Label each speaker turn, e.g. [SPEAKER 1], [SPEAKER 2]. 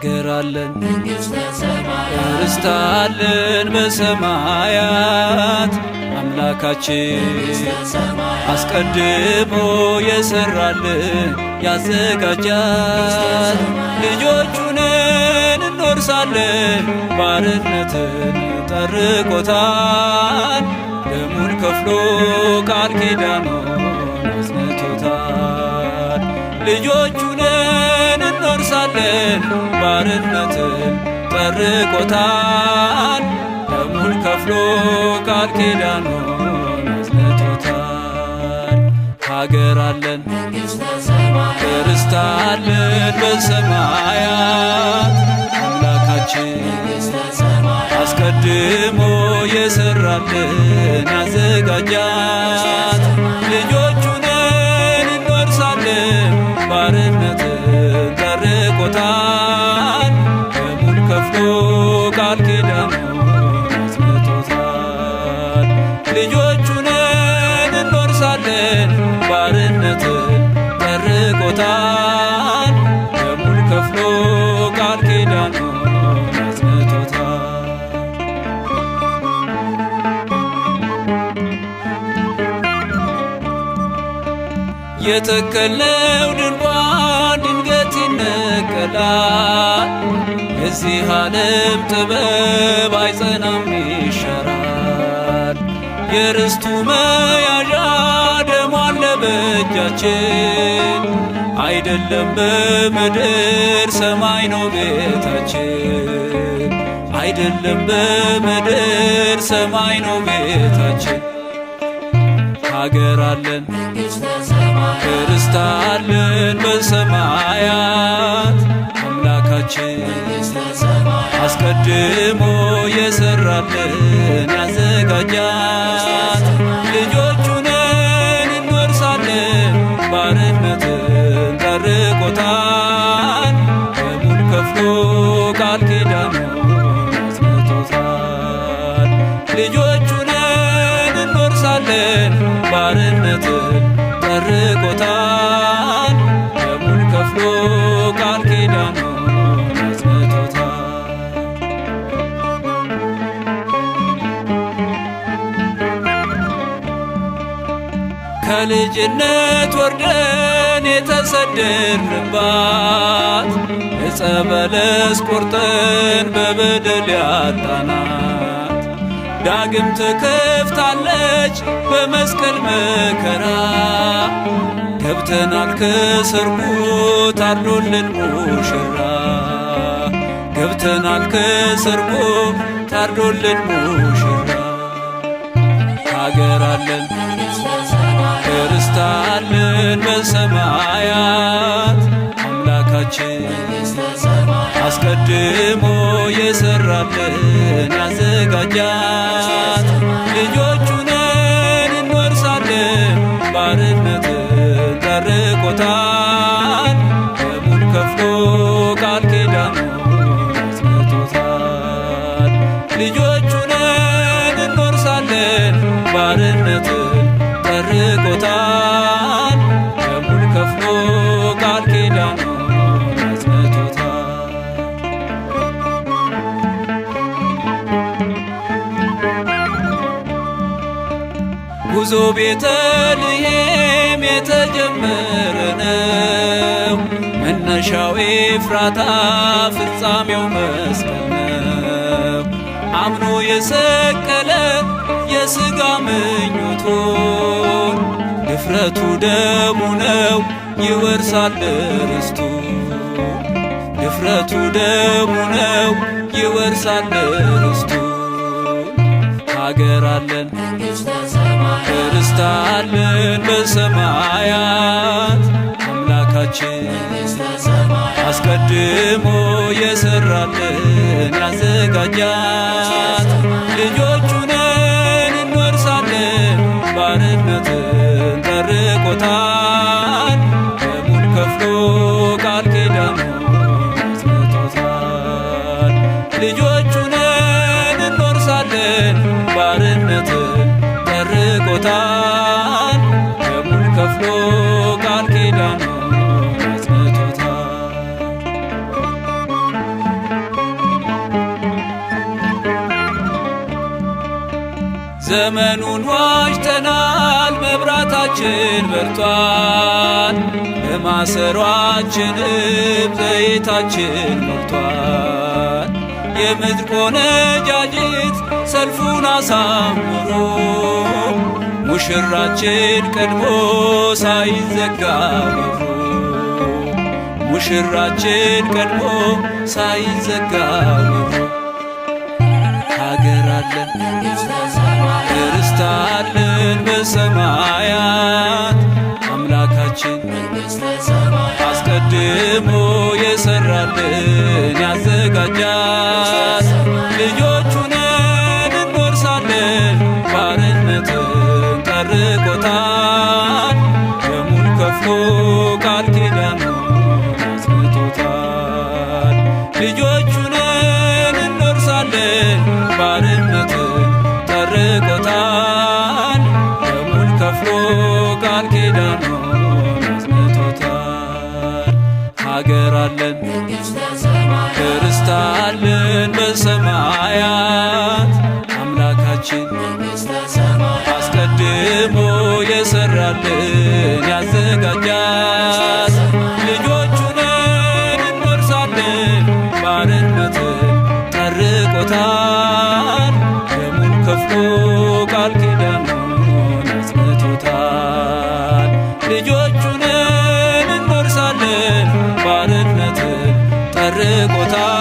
[SPEAKER 1] ሀገር አለን ርስት አለን በሰማያት አምላካችን አስቀድሞ የሰራልን ያዘጋጃት ልጆቹ ነን እንወርሳለን ባርነትን ጠርቆታል ደሙን ከፍሎ ቃል ኪዳኑን አጽንቶታል ልጆቹ ነን እንወርሳለን ባርነትን ጠርቆታል ደሙን ከፍሎ ቃል ኪዳኑን አጽንቶታል ሀገር አለን ርስት አለን በሰማያት አምላካችን አስቀድሞ የሰራልን ያዘጋጃት ልጆቹ ነን እንወርሳለን ባርነትን ጠርቆታል ደሙን ከፍሎ ቃል ኪዳኑን አጽንቶታል ልጆቹ ነን እንወርሳለን ባርነትን ጠርቆታል ደሙን ከፍሎ ቃል ኪዳኑን አጽንቶታል የተከልነው ድንኳን ድንገት ይነቀላል የዚህ ዓለም ጥበብ አይጸናም ይሻራል የርስቱ መያዣ ደሙ አለ በእጃችን አይደለም በምድር ሰማይ ነው ቤታችን አይደለም በምድር ሰማይ ነው ቤታችን ሀገር አለን ርስት አለን በሰማያት አምላካችን አስቀድሞ የሰራልን ያዘጋጃት ልጆቹ ነን እንወርሳለን ባርነትን ጠርቆታል ደሙን ከፍሎ ቃል ኪዳኑን አጽንቶታል ልጆቹ ነን እንወርሳለን ባርነትን ጠርቆታል ደሙን ከፍሎ ቃል ኪዳኑን አጽንቶታል ከልጅነት ወርደን የተሰደድንባት ዕፀ በለስ ቆርጠን በበደል ያጣናት ዳግም ትከፍታለች በመስቀል መከራ ገብተናል ከሰርጉ ታርዶልን ሙሽራ ገብተናል ከሰርጉ ታርዶልን ሙሽራ ሀገር አለን ርስት አለን በሰማያት አምላካችን አስቀድሞ የሰራልን ያዘጋጃት ልጆቹ ነን እንወርሳለን ባርነትን ጠርቆታል ደሙን ከፍሎ ቃል ኪዳኑን አጽንቶታል ልጆቹ ነን እንወርሳለን ባርነትን ጠርቆታል ደሙን ከፍሎ ቃል ኪዳኑን አጽንቶታል ጉዞ ቤተልሔም የተጀመረ ነው መነሻው ኤፍራታ ፍጻሜው መስቀል ነው አምኖ የሰቀለ የሥጋ ምኞቱን ድፍረቱ ደሙ ነው ይወርሳል ርስቱ ድፍረቱ ደሙ ነው ይወርሳል ርስቱ ሀገር አለን ርስት አለን በሰማያት አምላካችን አስቀድሞ የሰራልን ያዘጋጃት ልጆቹ ነን እንወርሳለን ባርነትን ጠርቆታል ደሙን ከፍሎ ቃል ኪዳኑን አጽንቶታል ልጆቹ ነን እንወርሳለን ባርነትን ጠርቆታል ደሙን ከፍሎ ቃል ኪዳኑን አጽንቶታል ዘመኑን ዋጅተናል መብራታችን በርቷል። በማሰሯችንም ዘይታችን ሞልቷል። የምድር ቆነጃጅት ሰልፉን አሳምሮ ሙሽራችን ቀድሞ ሳይዘጋ በሩ ሙሽራችን ቀድሞ ሳይዘጋ በሩ ሀገር አለን ርስት አለን በሰማያት አምላካችን አስቀድሞ የሰራልን ያዘጋጃት ልጆቹ ነን እንወርሳለን ባርነትን ጠርቆታል ደሙን ከፍሎ ቃል ኪዳኑን አጽንቶታል ልጆቹ ነን እንወርሳለን ባርነትን ጠርቆታል ደሙን ከፍሎ ቃል ኪዳኑን አጽንቶታል ሀገር አለን ርስት አለን በሰማያት አምላካችን አስቀድሞ የሰራልን ያዘጋጃት ልጆቹ ነን እንወርሳለን ባርነትን ጠርቆታል ደሙን ከፍሎ ቃል ኪዳኑን አጽንቶታል ልጆቹ ነን እንወርሳለን ባርነትን ጠርቆታል